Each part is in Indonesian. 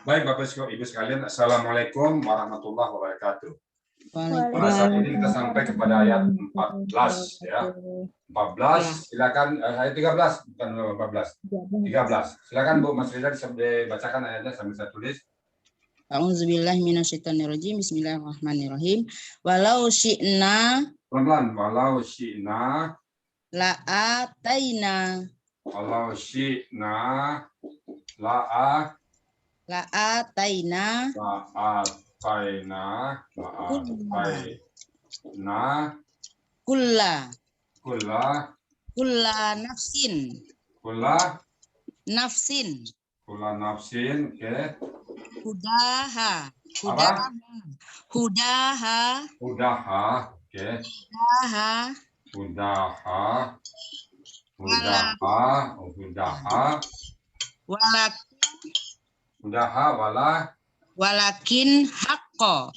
Baik Bapak Ibu sekalian, Assalamualaikum warahmatullahi wabarakatuh. Saat ini kita sampai kepada ayat 14 ya. 14, silakan ayat 13 bukan 14. 13. Silakan Bu Mas Rida dibacakan ayatnya sambil saya tulis. A'udzubillahi minasyaitonirrajim. Bismillahirrahmanirrahim. Walau syi'na, Pelan-pelan. Walau syi'na, la'ataina, walau syi'na, la'ataina, kulla nafsin, oke. hudaha, walakin haqqo,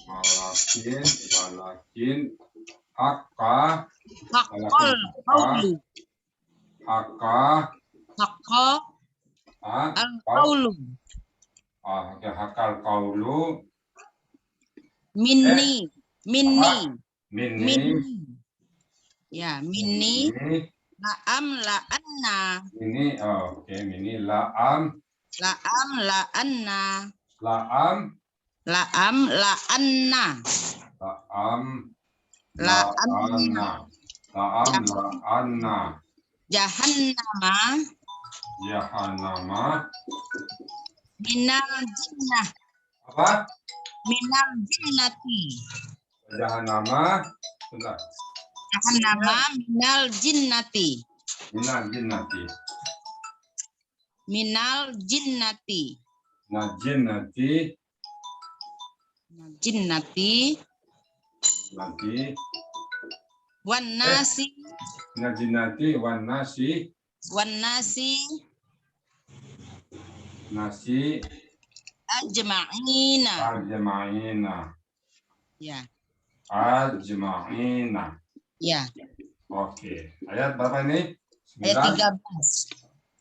al-qawlu hakal qaulu minni, ini la'anna, jahannama minal jinnah, minal jinnati, wan nasi ajma'ina. Ya. Oke. Ayat berapa ini? Ayat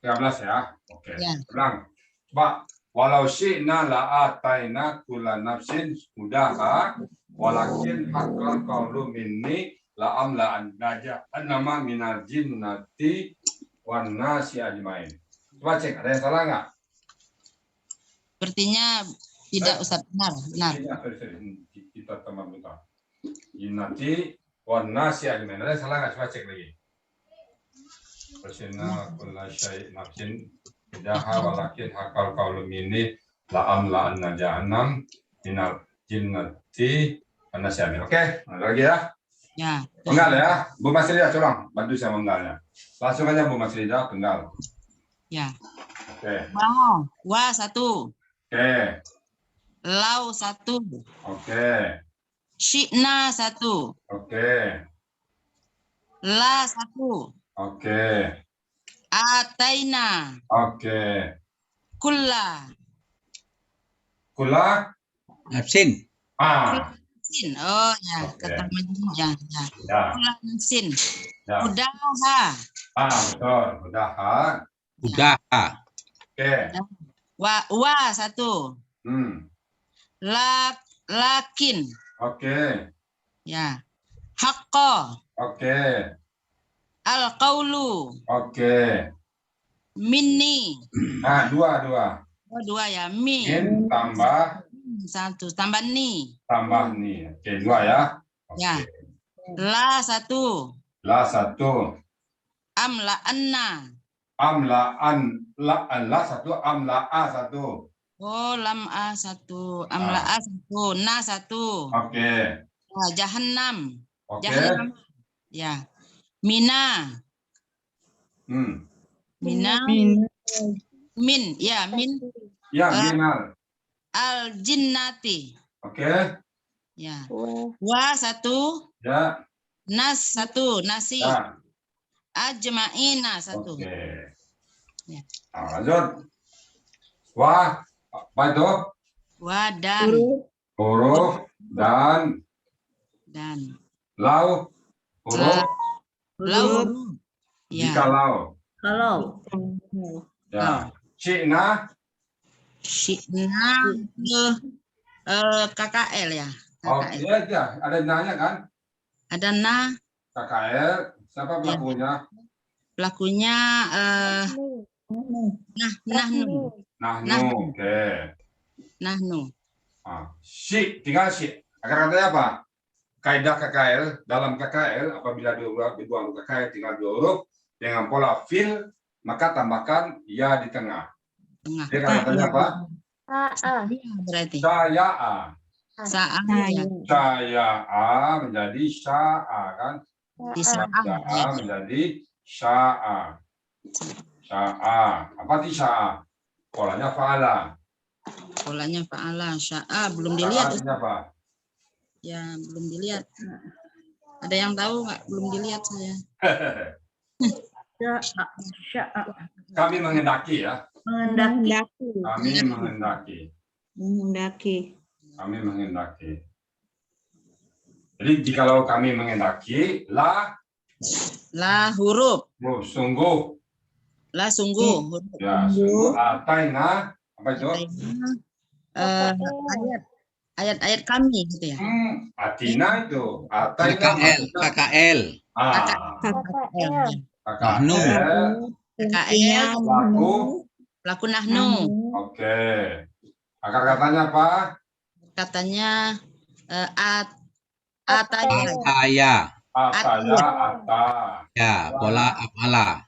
13 ya. Oke. Ya. Ulang. Coba. Walau syi'na la'ataina kulla nafsin hudaha walakin haqqal qawlu minni la'amla'an jahannama minal jinnati wan nasi ajmain. Coba cek, ada yang salah nggak? Sepertinya tidak usah benar. Kita teman bentar. Jinnati wan nasi ajmain. Ada yang salah nggak? Coba cek lagi. Persina kulla syai' nafsin hudaha walakin haqqal qawlu minni la'amla'an jahannam minal jinnati wan nasi ajmain. Oke, ada lagi ya? Ya. Penggal ya, Bu Mas Rida, coba bantu saya menggalnya. Langsung aja Bu Mas Rida, penggal. Ya. Oke. Wa 1. Oke. Lau 1. Oke. Syi'na 1. Oke. La 1. Oke. Ataina. Oke. Kulla Nafsin. nafsin. Oh ya, Oke. kata ya. Ya. Kulla nafsin. Ya. Hudaha. Betul. Udah. Oke. Wa 1. Lakin. Oke. Ya. Haqqo. Oke. Al-qawlu Oke. minni. 2. Oh 2 ya. Min tambah 1 tambah ni. nih. Oke, 2 ya. Oke. Ya. La 1. La 1. Amla'anna. La 1. Amla'a 1. Oh, lam a 1. Amla'a 1. Na 1. Oke. Ya, jahannam. Oke. Jahannam. Ya. Mina. Mina. Min. Ya, min. Ya, minal. Al jinnati. Oke. Ya. Wa 1. Ya. Nas 1. Nasi. Ya. Ajma'ina 1. Oke. Ya. Lanjut. Wah, apa itu? Wa dan. Huruf dan lau. Huruf. Lau. Ya. Jikalau. Kalau Ya. Syi'na. Nah, KKL ya. Oh, KKL. iya, ada nanya kan? Ada nah, KKL, siapa pelakunya? pelakunya Nahnu. Nahnu, oke. Nahnu. Tinggal Akar katanya apa? Kaidah KKL, dalam KKL, apabila dibuang KKL tinggal 2 huruf, dengan pola fil, maka tambahkan ya di tengah. Tengah. Jadi katanya apa? Berarti. Saya A. Saya. A menjadi sya'a kan? Sya'a menjadi sya'a. Sya'a. Apa itu sya'a? Polanya fa'ala. Polanya fa'ala. Sya'a belum dilihat. Apa? Ya, belum dilihat. Ada yang tahu nggak? Belum dilihat saya. Kami menghendaki ya. Menghendaki. Kami menghendaki. Jadi jikalau kami menghendaki, la huruf. Sungguh. La sungguh. Ya, sungguh. Ataina, apa itu? Ayat kami gitu ya. Atina itu. KKL. KKL. Pelaku Nahnu. Oke. Akar katanya apa? Katanya Ataya. Ya, pola afala.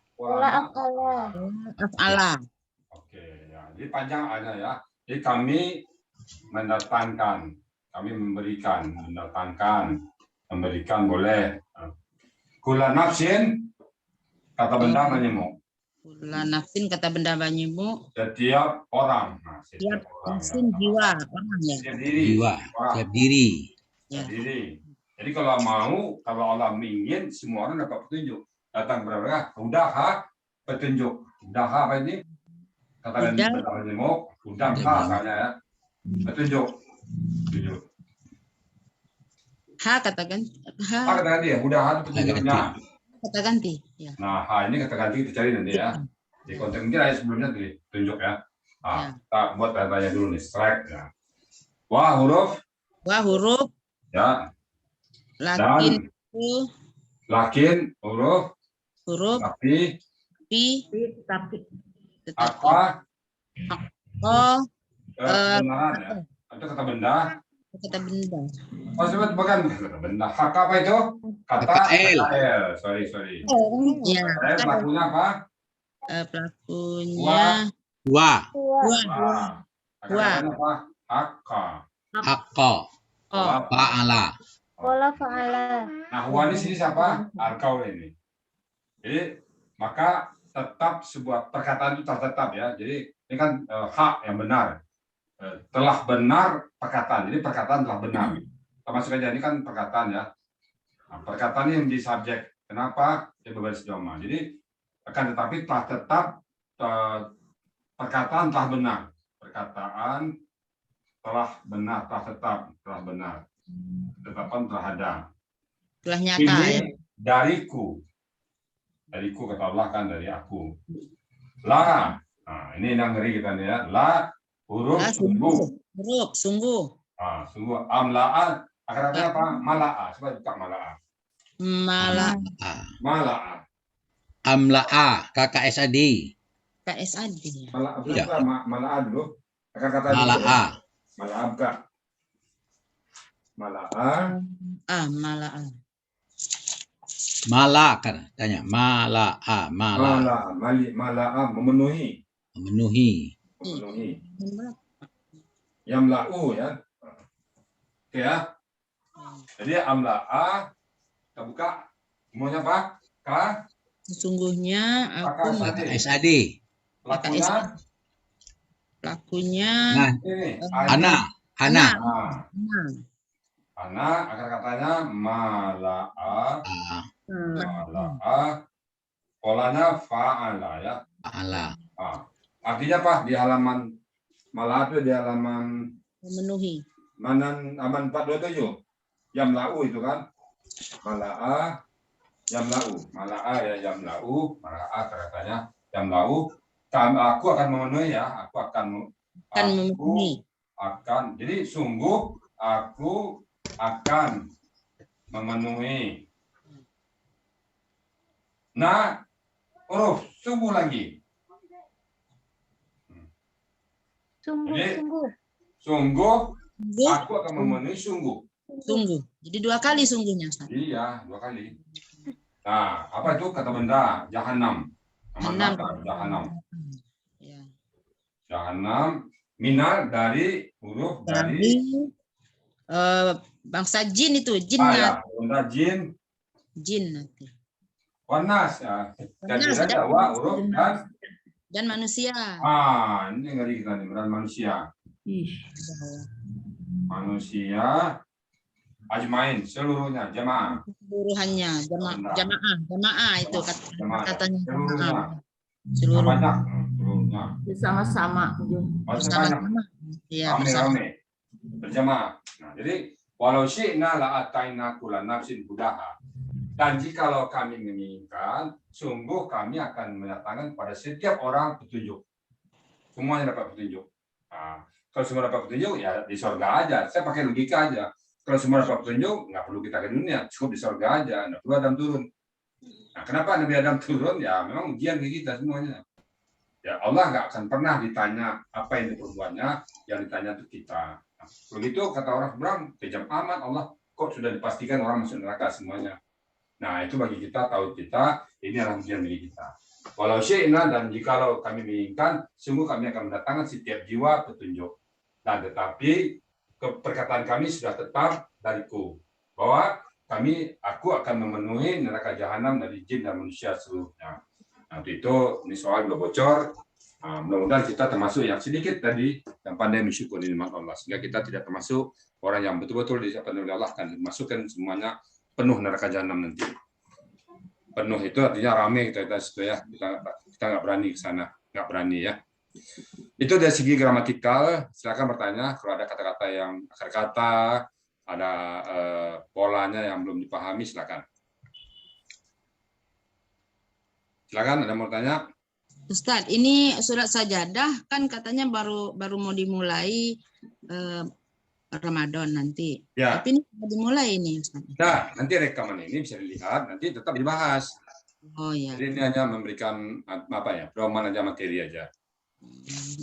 Af'ala. Oke, ya. Jadi panjang ada ya. Jadi kami mendatangkan, kami memberikan boleh. Kula nafsin, kata benda menyemuk. Kula nafsin kata benda banyimu. Setiap orang. Setiap nafsin jiwa orang ya. Setiap diri. Setiap diri. Jadi kalau Allah ingin semua orang dapat petunjuk. Datang berapa? Udah petunjuk. Udah apa ini? Kata benda menyemuk. Udah misalnya ya. Petunjuk. Kata ganti. Kata ganti ya. Udah petunjuknya. Kata ganti. Ya. Nah, ini kata ganti kita cari nanti ya. Di konten kita sebelumnya ditunjuk ya. Kita buat tanya dulu nih. Strike ya. Wah huruf. Ya. Lakin. Huruf. Tapi. Apa? Kebenaran ya. Itu kata benda. Oh, sebut bukan kata benda. Hak apa itu? Kata L. Sorry. Ya. Pelakunya apa? Pelakunya. Wa. Katanya apa? Hakka. Fa'ala. Nah, wa di sini siapa? Arkau ini. Jadi maka tetap sebuah perkataan itu tertetap ya. Jadi ini kan hak yang benar. Telah benar perkataan. Jadi perkataan telah benar. Termasuk aja ini kan perkataan ya. Nah, perkataan yang di subjek. Kenapa? Dia berbaris joma. Jadi akan tetapi telah tetap perkataan telah benar. Perkataan telah benar, telah tetap, telah benar. Ketetapan telah ada. Telah nyata. Ini dariku. Dariku kata Allah kan dari aku. La. Nah, ini yang ngeri kita nih ya. La huruf sungguh. Huruf sungguh. Sungguh. Amla'a. Akarnya apa? Mala'a. Coba buka mala'a. Mala'a. Amla'a. KKSAD. Mala'a dulu. Akar kata Mala'a. Mala'a buka. Mala'a. Mala'a. Mala kan tanya. Mala'a. Mala'a memenuhi. Yamla'u ya. Oke ya. Jadi amla'a kita buka. Semuanya apa? Sesungguhnya aku KKSAD. Pelakunya ini. Ana. Akar katanya mala'a. Polanya fa'ala ya. Fa'ala. Artinya apa? Di halaman mala'a itu di halaman memenuhi. Halaman 427. Yamla'u itu kan. Mala'a yamla'u. Mala'a ya yamla'u. Mala'a katanya yamla'u. Aku akan memenuhi ya. Aku akan akan memenuhi. Akan. Jadi sungguh aku akan memenuhi. Nah, huruf sungguh lagi. Jadi, sungguh aku akan memenuhi sungguh. Sungguh. Jadi 2 kali sungguhnya, Ustaz. Iya, 2 kali. Nah, apa itu kata benda? Jahanam. Jahanam. Ya. Jahanam. Minal dari huruf Dari bangsa jin itu, jin ya, benda jin. Jin nanti. Wanas ya. Jadi Wanas, ada wa huruf dan manusia. Ini ngeri kita nih, beran manusia. Manusia ajmain seluruhnya, jamaah. Seluruhannya, jamaah itu katanya. Seluruhnya. Banyak, seluruhnya. Bersama-sama. Bersama-sama. Iya, bersama. Rame-rame. Berjamaah. Nah, jadi walau syi'na la ataina kulla nafsin hudaha. Dan jikalau kami menginginkan, sungguh kami akan mendatangkan pada setiap orang petunjuk. Semuanya dapat petunjuk. Nah, kalau semua dapat petunjuk, ya di surga aja. Saya pakai logika aja. Kalau semua dapat petunjuk, nggak perlu kita ke dunia. Cukup di surga aja. Nggak perlu Adam turun. Nah, kenapa Nabi Adam turun? Ya memang ujian ke kita semuanya. Ya Allah nggak akan pernah ditanya apa yang diperbuatnya, yang ditanya untuk kita. Nah, begitu kata orang seberang, kejam amat Allah. Kok sudah dipastikan orang masuk neraka semuanya. Nah, itu bagi kita, tahu kita, ini adalah ujian bagi kita. Walau syi'na, dan jikalau kami menginginkan, sungguh kami akan mendatangkan setiap jiwa petunjuk. Dan tetapi, perkataan kami sudah tetap dariku. Bahwa aku akan memenuhi neraka jahanam dari jin dan manusia seluruhnya. Nanti itu, ini soal belum bocor. Mudah-mudahan kita termasuk yang sedikit tadi, yang pandai mensyukuri nikmat Allah. Sehingga kita tidak termasuk orang yang betul-betul disapkan oleh Allah, dan masukkan semuanya penuh neraka jahanam nanti. Penuh itu artinya ramai kita situ ya. Kita nggak berani ke sana, nggak berani ya. Itu dari segi gramatikal. Silakan bertanya kalau ada kata-kata yang akar kata, ada polanya yang belum dipahami, silakan. Silakan, ada mau tanya? Ustadz, ini surat sajadah kan katanya baru mau dimulai Ramadan nanti. Ya. Tapi ini sudah dimulai ini, Ustaz. Nah, nanti rekaman ini bisa dilihat, nanti tetap dibahas. Oh ya. Jadi ini hanya memberikan apa ya, pedoman aja, materi aja.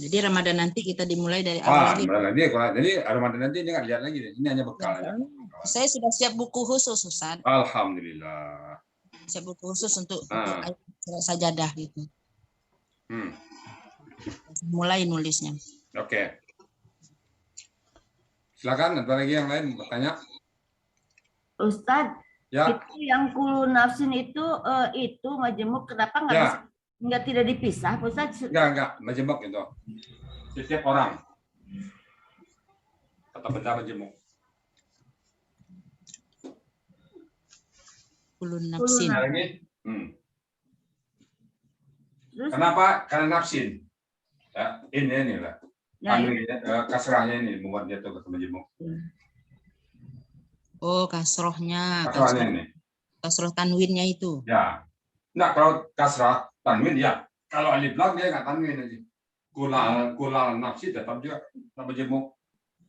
Jadi Ramadan nanti kita dimulai dari awal lagi. Jadi Ramadan nanti ini nggak lihat lagi, ini hanya bekal aja. Saya sudah siap buku khusus, Ustaz. Alhamdulillah. Siap buku khusus untuk surat sajadah gitu. Mulai nulisnya. Oke. Silakan, ada lagi yang lain bertanya? Ustadz, ya. Itu yang kulu nafsin itu majemuk, kenapa nggak tidak dipisah, Ustadz? Enggak, majemuk itu. Setiap orang. Kata benda majemuk. Kulu nafsin. Kenapa? Karena nafsin. Ya, inilah. Kasrahnya ini membuat dia tuh majemuk. Oh, kasrohnya. Kasroh tanwinnya itu. Ya. Nah, kalau kasrah tanwin ya. Kalau alif lam dia nggak tanwin aja. Kulal nafsi tetap juga majemuk.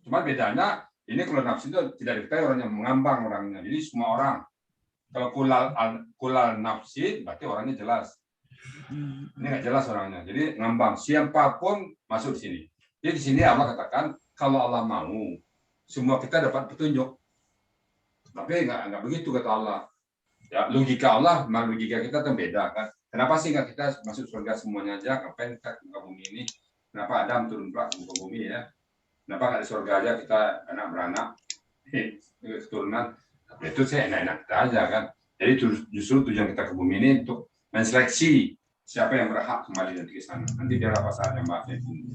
Cuma bedanya ini kulal nafsi itu tidak diketahui orang yang mengambang orangnya. Jadi semua orang. Kalau kulal nafsi berarti orangnya jelas. Ini nggak jelas orangnya. Jadi ngambang. Siapapun masuk di sini. Jadi di sini Allah katakan kalau Allah mau semua kita dapat petunjuk. Tapi nggak begitu kata Allah. Ya logika Allah, logika kita kan beda kan. Kenapa sih nggak kita masuk surga semuanya aja? Ngapain kita ke bumi ini? Kenapa Adam turun pula ke bumi ya? Kenapa nggak di surga aja kita anak beranak keturunan? Itu saya enak-enak aja kan. Jadi justru tujuan kita ke bumi ini untuk menseleksi siapa yang berhak kembali nanti ke sana. Nanti biar apa saatnya bahasnya ini.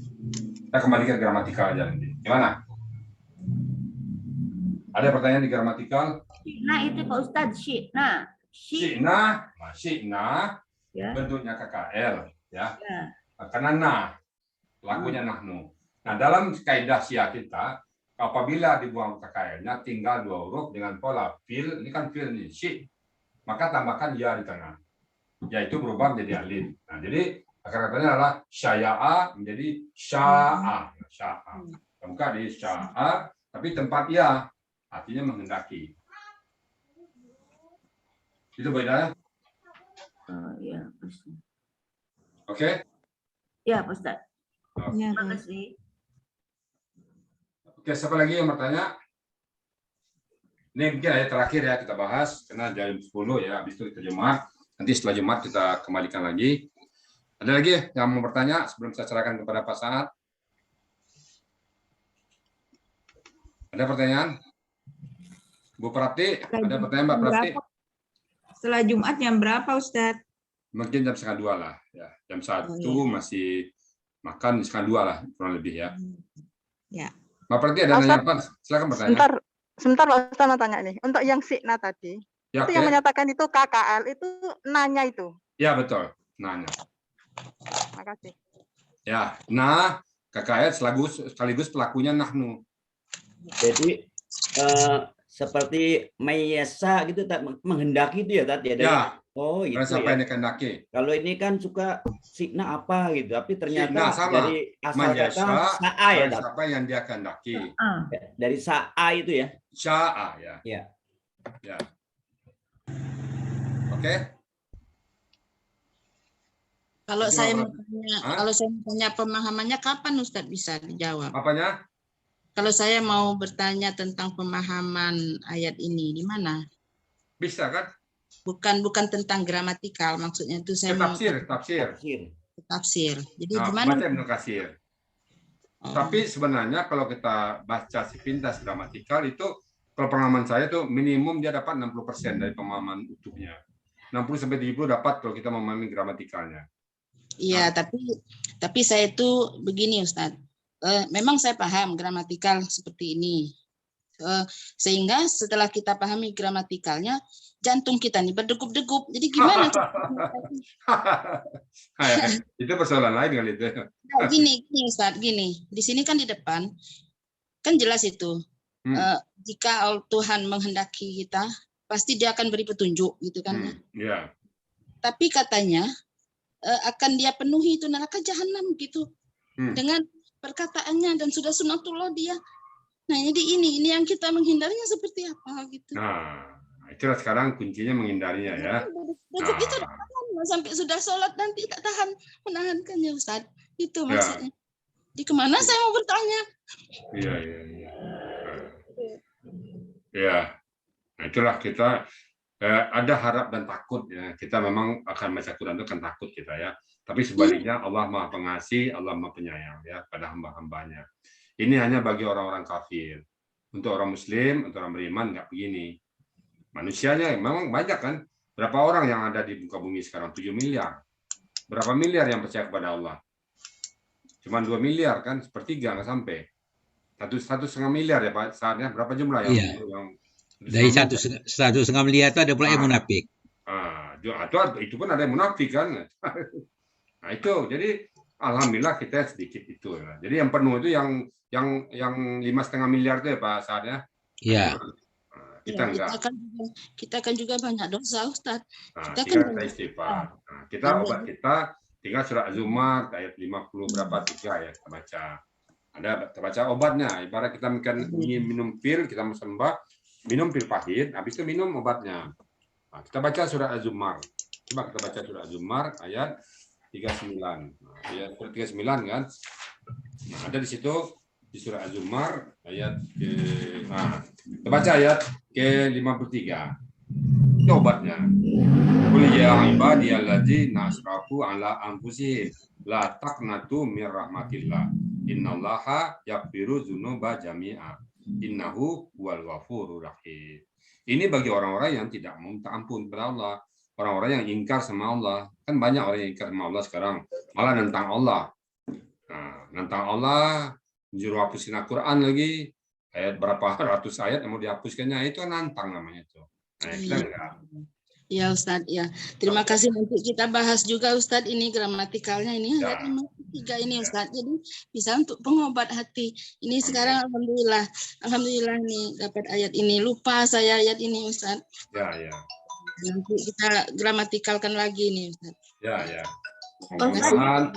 Kita kembali ke gramatikal aja nanti. Gimana? Ada pertanyaan di gramatikal? Nah itu Pak Ustadz, Syi'na. Syi'na ya. Bentuknya KKL ya. Karena nah, lakunya nahnu. Nah dalam kaidah syiah kita, apabila dibuang KKL-nya tinggal 2 huruf dengan pola fil, ini kan fil nih, syi', maka tambahkan ya di tengah. Yaitu berubah menjadi alif. Nah jadi Akar katanya adalah syaya'a menjadi sya'a. Sya'a. Bukan di sya'a, tapi tempat ya artinya menghendaki. Itu bedanya. Ya, Ustaz. Oke? Ya, Pak Ustaz. Ya, Terima kasih. Oke, siapa lagi yang bertanya? Ini mungkin ayat terakhir ya kita bahas, karena jam 10 ya, habis itu kita Jumat. Nanti setelah Jumat kita kembalikan lagi. Ada lagi yang mau bertanya sebelum saya serahkan kepada Pak Saad? Ada pertanyaan? Bu Prapti, ada pertanyaan Mbak Prapti? Setelah Jumat jam berapa, Ustadz? Mungkin jam 1:30 lah. Ya. Jam 1 masih makan, setengah 2 lah, kurang lebih ya. Ya. Mbak Prapti ada nanya apa? Silakan bertanya. Sebentar Pak Ustaz mau tanya nih. Untuk yang Sikna tadi, Ya, itu yang menyatakan itu KKL itu nanya itu. Ya, betul. Nanya. Makasih. Ya, nah KKL sekaligus pelakunya nahnu. Jadi seperti mayasa gitu, menghendaki itu ya Tat ya. Ya. Oh itu Sampai ya. dikehendaki. Kalau ini kan suka sikna apa gitu, tapi ternyata Sikna sama. dari asal kata sa'a ya Tat. Siapa yang dia kehendaki. Dari sa'a itu ya. Sya'a ya. Ya. Ya. Oke. Kalau Jadi saya orang- mau tanya, Hah? kalau saya mau tanya pemahamannya kapan Ustadz bisa dijawab? Apanya? Kalau saya mau bertanya tentang pemahaman ayat ini, di mana? Bisa kan? Bukan tentang gramatikal, maksudnya itu saya mau Tafsir. tafsir. Jadi Nah, gimana? baca Ibnu Katsir. Oh, Tapi sebenarnya kalau kita baca sepintas gramatikal itu, kalau pengalaman saya tuh minimum dia dapat 60% dari pemahaman utuhnya. 60-70 dapat kalau kita memahami gramatikalnya. Iya, tapi saya itu begini Ustadz. Memang saya paham gramatikal seperti ini. Sehingga setelah kita pahami gramatikalnya, jantung kita nih berdegup-degup. Jadi gimana? Itu persoalan lain kali itu. Gini Ustadz, gini. Di sini kan di depan, kan jelas itu. Jika Tuhan menghendaki kita, pasti dia akan beri petunjuk, gitu kan ya. Ya. Tapi katanya, akan dia penuhi itu neraka jahanam gitu. Dengan perkataannya dan sudah sunatullah dia. Nah, jadi ini yang kita menghindarinya seperti apa gitu. Nah, itulah sekarang kuncinya menghindarinya ya. Begitu itu tahan, sampai sudah sholat nanti tak tahan menahankannya Ustaz. Itu maksudnya. Di kemana saya mau bertanya? Iya. Ya. Nah, itulah kita ada harap dan takut ya. Kita memang akan baca Quran itu kan takut kita ya. Tapi sebaliknya Allah Maha Pengasih, Allah Maha Penyayang ya pada hamba-hambanya. Ini hanya bagi orang-orang kafir. Untuk orang Muslim, untuk orang beriman nggak begini. Manusianya memang banyak kan. Berapa orang yang ada di muka bumi sekarang? 7 miliar. Berapa miliar yang percaya kepada Allah? Cuma 2 miliar kan? Sepertiga nggak sampai. 1,5 miliar ya Pak saatnya. Berapa jumlah yang? Iya. Dari 1,5 miliar itu ada pula yang munafik. Itu pun ada yang munafik kan. Nah itu, jadi alhamdulillah kita sedikit itu. Ya. Jadi yang penuh itu yang 5,5 miliar itu ya Pak saatnya. Iya. Kita enggak. Kita kan juga banyak dosa Ustaz. Nah, Kita kita istighfar. Nah, kita obat kita tinggal surah Az-Zumar ayat 50 berapa 3 ya kita baca. Ada kita baca obatnya. Ibarat kita ingin minum pil, kita mau sembah, minum pil pahit, habis itu minum obatnya. Nah, kita baca surah Az-Zumar. Coba kita baca surah Az-Zumar ayat 39. Nah, ayat 39 kan. Nah, ada di situ di surah Az-Zumar ayat kita baca ayat ke-53. Itu obatnya. Qul ya ibadiyalladzina asrafu ala anfusihim la taqnatu mir rahmatillah. Innallaha yaghfiru dzunuba jami'a. Innahu huwal ghafurur rahim. Ini bagi orang-orang yang tidak mau minta ampun kepada Allah. Orang-orang yang ingkar sama Allah. Kan banyak orang yang ingkar sama Allah sekarang. Malah nentang Allah. Nah, nentang Allah, juru hapusin Al-Quran lagi. Ayat berapa ratus ayat yang mau dihapuskannya. Itu kan nantang namanya itu. Nah, kita enggak. Ya Ustadz, ya. Terima kasih, nanti kita bahas juga Ustadz ini gramatikalnya ini ayat 53 ini Ustadz. Jadi bisa untuk pengobat hati. Ini sekarang alhamdulillah nih dapat ayat ini. Lupa saya ayat ini Ustadz. Ya. Nanti kita gramatikalkan lagi nih Ustadz. Ya. Mudah-mudahan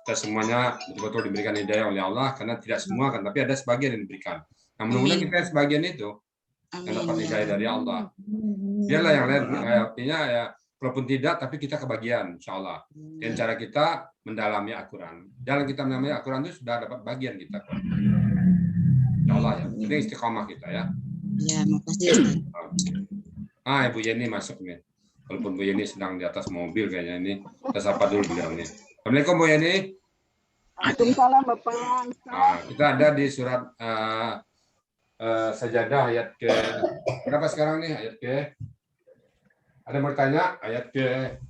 kita semuanya betul-betul diberikan hidayah oleh Allah, karena tidak semua kan, tapi ada sebagian yang diberikan. Nah, mudah-mudahan kita yang sebagian itu yang dapat Amin. hidayah dari Allah. Biarlah yang lain artinya ya, walaupun tidak, tapi kita kebagian, insya Allah. Dan cara kita mendalami Al-Quran. Dalam kita mendalami Al-Quran itu sudah dapat bagian kita. Insya Allah ya. Jadi istiqamah kita ya. Ya, makasih Ustaz. Ibu Yeni masuk nih. Walaupun Bu Yeni sedang di atas mobil kayaknya ini. Kita sapa dulu beliau nih. Assalamualaikum Bu Yeni. Waalaikumsalam Bapak. Kita ada di surat Sajadah ayat ke berapa sekarang nih? Ayat ke ada mau tanya ayat ke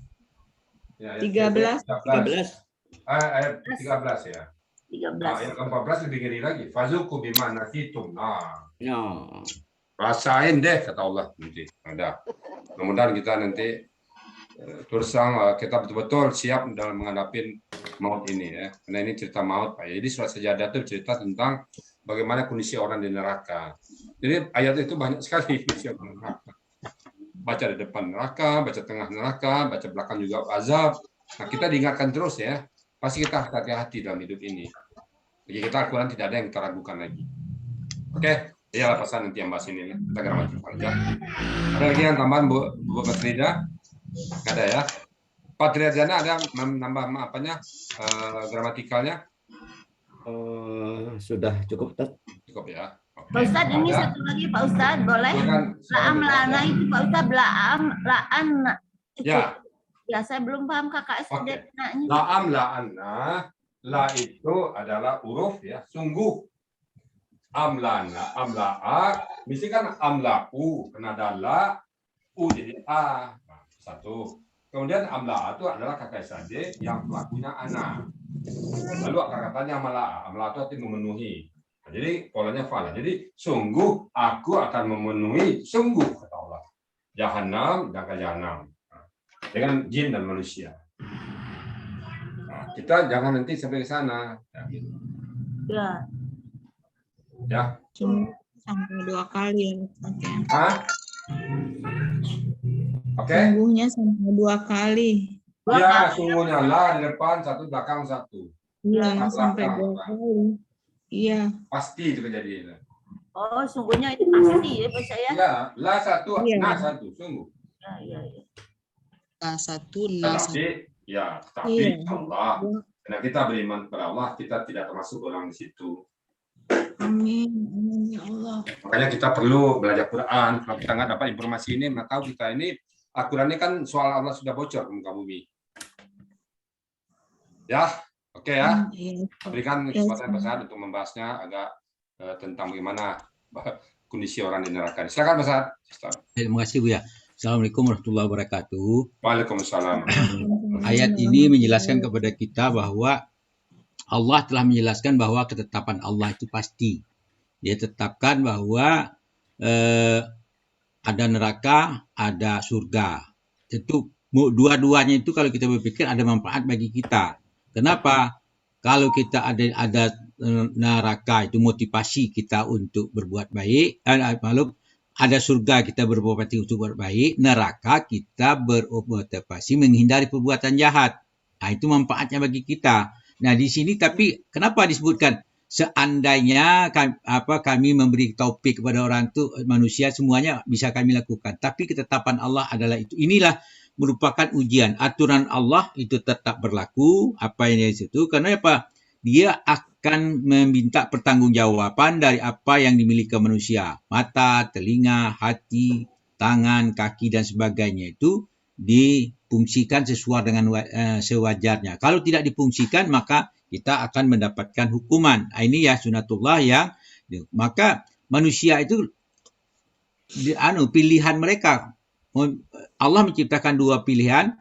ya, ayat 13. ayat 13 ya. 13. Ayat 14 lebih ngeri lagi. Fazuku bima nasitum. No. Rasain deh kata Allah nanti. Ada. Mudah-mudahan kita nanti terus kita betul-betul siap dalam menghadapi maut ini ya. Karena ini cerita maut Pak. Jadi surat Sajadah itu cerita tentang bagaimana kondisi orang di neraka. Jadi ayat itu banyak sekali kondisi orang di neraka. Baca di depan neraka, baca tengah neraka, baca belakang juga azab. Nah, kita diingatkan terus ya. Pasti kita hati-hati dalam hidup ini. Jadi kita Al-Quran tidak ada yang kita ragukan lagi. Oke, iyalah pesan nanti yang bahas ini. Kita gramatikal aja. Ada lagi yang tambahan Bu Mas Rida? Nggak ada ya. Pak Triadjana ada nambah apanya gramatikalnya? Sudah cukup, Ustaz. Cukup ya. Oke. Pak Ustadz, ini Ada? satu lagi Pak Ustadz, boleh? Silakan. Laam lana itu Pak Ustadz, laan itu. Ya. Ya, saya belum paham KKS Oke. nanya. La'am la'anna. La itu adalah huruf ya, sungguh. Amlana, amla'a. Mesti kan amla'u, kena ada la, u jadi a. Nah, satu. Kemudian amla'a itu adalah kakak saja yang pelakunya anak. Lalu akar-katanya amla'a. Amla'a itu artinya memenuhi. Nah, jadi polanya fa'ala. Jadi sungguh aku akan memenuhi, sungguh kata Allah. Jahannam dan jahanam. Dengan jin dan manusia. Nah, kita jangan nanti sampai ke sana. Ya, gitu. Ya. Ya. Sampai 2 kali ya. Oke. Hah? Oke. Sungguhnya sampai 2 kali. Ya, sungguhnya lah di depan satu, belakang satu. Iya, sampai Belakang, 2 Pak. kali. Iya. Pasti itu kejadian. Oh, sungguhnya itu pasti ya Pak saya. Ya, lah satu, Iya. nah satu, sungguh. Ya. Satu, nah satu. Tapi Iya. Allah, karena kita beriman kepada Allah, kita tidak termasuk orang di situ. Amin. Amin ya Allah. Makanya kita perlu belajar Quran. Kalau kita nggak dapat informasi ini, maka tahu kita ini Al-Quran ini kan soal Allah sudah bocor ke muka bumi. Ya, oke ya. Iya. Berikan kesempatan Pak untuk membahasnya agak tentang bagaimana kondisi orang di neraka. Silakan Pak Saad. Terima kasih Bu ya. Assalamualaikum warahmatullahi wabarakatuh. Waalaikumsalam. Ayat ini menjelaskan kepada kita bahwa Allah telah menjelaskan bahwa ketetapan Allah itu pasti. Dia tetapkan bahwa ada neraka, ada surga. Tentu dua-duanya itu kalau kita berpikir ada manfaat bagi kita. Kenapa? Kalau kita ada neraka itu motivasi kita untuk berbuat baik, ada surga kita berbuat baik untuk berbuat baik, neraka kita bermotivasi menghindari perbuatan jahat. Nah, itu manfaatnya bagi kita. Nah, di sini tapi kenapa disebutkan seandainya kami memberi taufik kepada orang itu manusia semuanya bisa kami lakukan. Tapi ketetapan Allah adalah itu. Inilah merupakan ujian. Aturan Allah itu tetap berlaku. Apa yang di situ? Karena apa? Dia akan meminta pertanggungjawaban dari apa yang dimiliki manusia. Mata, telinga, hati, tangan, kaki dan sebagainya itu difungsikan sesuai dengan sewajarnya. Kalau tidak difungsikan maka kita akan mendapatkan hukuman. Ini ya sunatullah yang maka manusia itu pilihan mereka. Allah menciptakan 2 pilihan,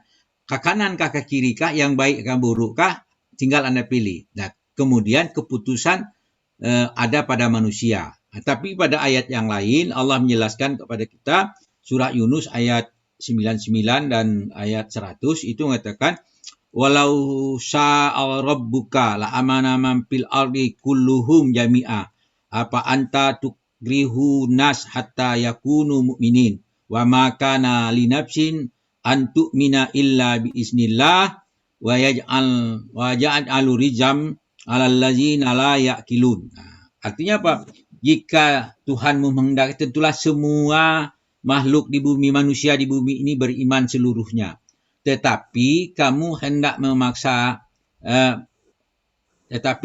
ke kanan kah ke kiri kah, yang baik kah buruk kah, tinggal Anda pilih. Nah, kemudian keputusan ada pada manusia. Nah, tapi pada ayat yang lain Allah menjelaskan kepada kita surah Yunus ayat 99 dan ayat 100 itu mengatakan walau sya'a rabbuka la amana man fil ardi kulluhum jami'a apa anta tukrihu nas hatta yakunu mu'minin wa ma kana li nafsin an tu'mina illa bi iznillah wa yaj'alu rijam 'alal ladzina la ya'qilun. Artinya apa? Jika Tuhanmu menghendaki, tentulah semua makhluk di bumi, manusia di bumi ini beriman seluruhnya. Tetapi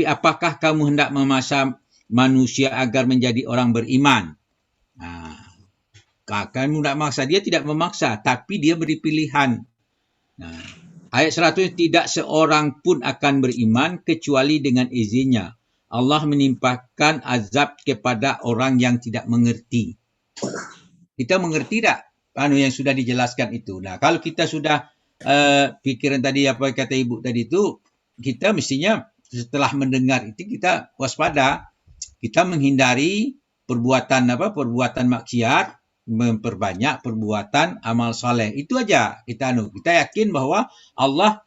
apakah kamu hendak memaksa manusia agar menjadi orang beriman? Kamu tidak memaksa, dia tidak memaksa, tapi dia beri pilihan. Ayat 100, tidak seorang pun akan beriman kecuali dengan izinnya. Allah menimpakan azab kepada orang yang tidak mengerti. Kita mengerti tak yang sudah dijelaskan itu? Nah, kalau kita sudah pikiran tadi apa kata ibu tadi itu, kita mestinya setelah mendengar itu kita waspada, kita menghindari perbuatan maksiat, memperbanyak perbuatan amal saleh. Itu aja kita yakin bahwa Allah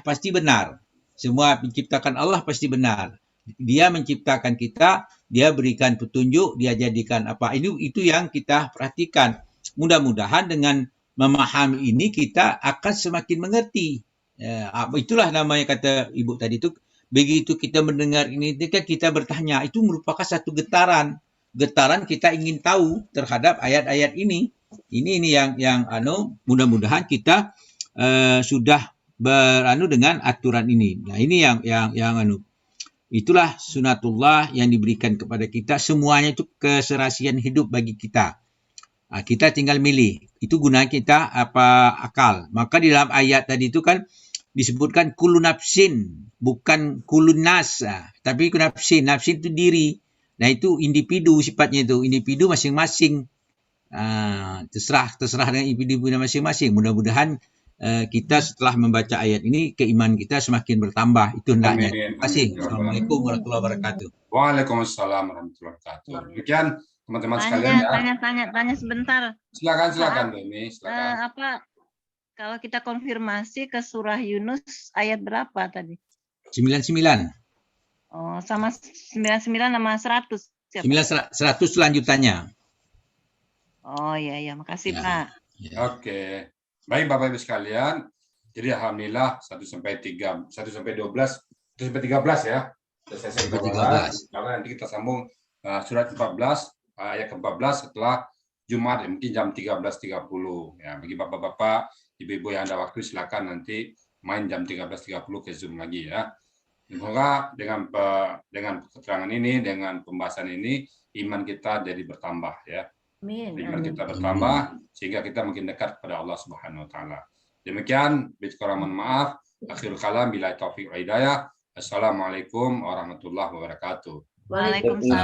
pasti benar. Semua menciptakan Allah pasti benar. Dia menciptakan kita, dia berikan petunjuk, dia jadikan apa. Itu yang kita perhatikan. Mudah-mudahan dengan memahami ini kita akan semakin mengerti. Itulah namanya kata ibu tadi itu. Begitu kita mendengar ini, kita bertanya, itu merupakan satu getaran. Getaran kita ingin tahu terhadap ayat-ayat ini. Ini yang mudah-mudahan kita sudah dengan aturan ini. Nah, ini yang itulah sunatullah yang diberikan kepada kita. Semuanya itu keserasian hidup bagi kita. Kita tinggal milih. Itu guna kita akal. Maka di dalam ayat tadi itu kan disebutkan kullu nafsin, bukan kulun nas, tapi nafsin. Nafsin itu diri. Nah, itu individu sifatnya itu. Individu masing-masing. Terserah dengan individu masing-masing. Mudah-mudahan kita setelah membaca ayat ini, keimanan kita semakin bertambah. Itu hendaknya. Terima kasih. Assalamualaikum warahmatullahi wabarakatuh. Waalaikumsalam warahmatullahi wabarakatuh. Demikian teman-teman sekalian ya. Tanya sebentar. Silakan Demi, silakan. Kalau kita konfirmasi ke surah Yunus ayat berapa tadi? 99. Oh, sama 99 sama 100. 100 selanjutannya. Oh iya, makasih Ya. Pak. Ya. Oke. Baik Bapak Ibu sekalian. Jadi alhamdulillah 1 sampai 13 ya. Selesai 13. Lalu nanti kita sambung surat 14 ayat ke-14 setelah Jumat, mungkin jam 13.30 ya. Bagi Bapak-bapak, Ibu-ibu yang ada waktu silakan nanti main jam 13.30 ke Zoom lagi ya. Semoga dengan keterangan ini, dengan pembahasan ini, iman kita jadi bertambah ya. Amin. Iman kita bertambah sehingga kita makin dekat kepada Allah Subhanahu wa taala. Demikian, mohon maaf. Akhirul kalam, billahi taufiq wal hidayah. Assalamualaikum warahmatullahi wabarakatuh. Waalaikumsalam.